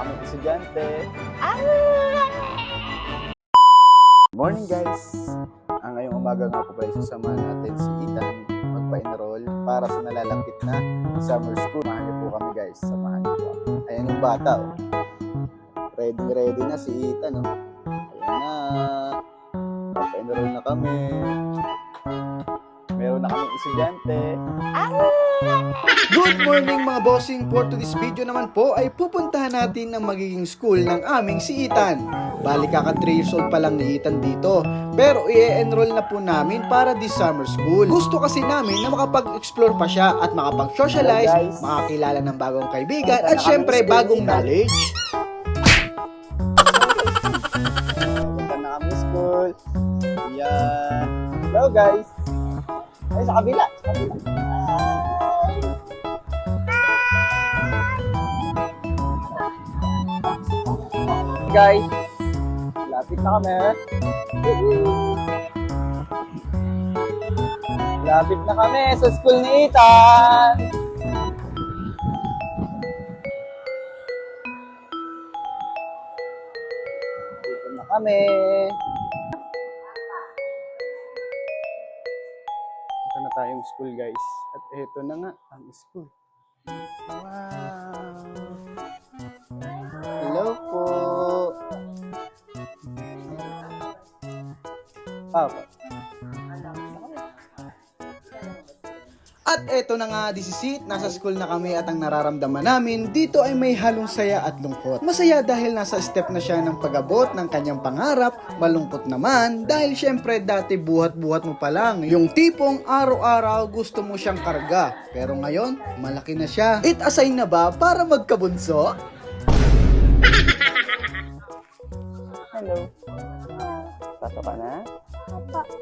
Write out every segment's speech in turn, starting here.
kaming estudyante. Morning guys! Ngayong umaga nga po pala sasamahan natin si Ethan magpa-enroll para sa nalalapit na summer school. Samahan niyo po kami guys, samahan niyo po kami. Ayan yung bata oh. Ready na si Ethan oh. Ayan na. Magpa-enroll na kami. Meron na kaming estudyante. Good morning mga bossing! For today's video naman po ay pupuntahan natin ang magiging school ng aming si Ethan. Bali kaka 3 years old pa lang ni Ethan dito. Pero i-enroll na po namin para this summer school. Gusto kasi namin na makapag-explore pa siya at makapag-socialize, makakilala ng bagong kaibigan at syempre bagong knowledge. Punta na kami school. Yan. Hello guys! Ay, sa kabila. Sa kabila. Guys, lapit na kami. Lapit na kami sa school ni Ethan. Dito na kami. Ito na tayong school guys. At ito na nga ang school. Wow! Hello po! Papa. At eto na nga, this is it. Nasa school na kami at ang nararamdaman namin dito ay may halong saya at lungkot. Masaya dahil nasa step na siya ng pag-abot ng kanyang pangarap. Malungkot naman dahil syempre dati buhat-buhat mo pa lang. Yung tipong araw-araw gusto mo siyang karga. Pero ngayon, malaki na siya. It-assign na ba para magkabunso? Hello. Pasok ka na?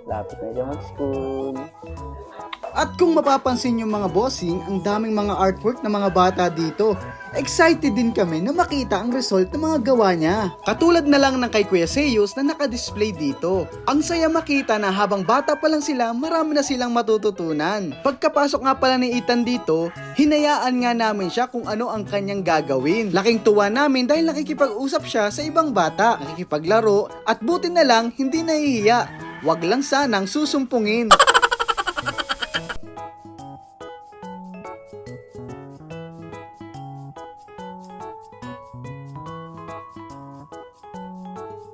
Lapit na siya mag-school. At kung mapapansin yung mga bossing, ang daming mga artwork ng mga bata dito. Excited din kami na makita ang result ng mga gawa niya. Katulad na lang ng kay Kuya Seyus na nakadisplay dito. Ang saya makita na habang bata pa lang sila, marami na silang matututunan. Pagkapasok nga pala ni Ethan dito, hinayaan nga namin siya kung ano ang kanyang gagawin. Laking tuwa namin dahil nakikipag-usap siya sa ibang bata, nakikipaglaro, at buti na lang hindi nahihiya. Wag lang sanang susumpungin.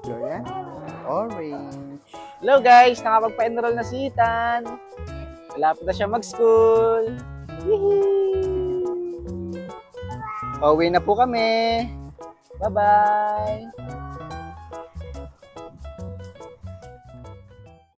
Gloria? Orange. Hello guys! Nakapagpa-enroll na si Ethan. Malapit na siya mag-school. Pauwi na po kami. Bye-bye!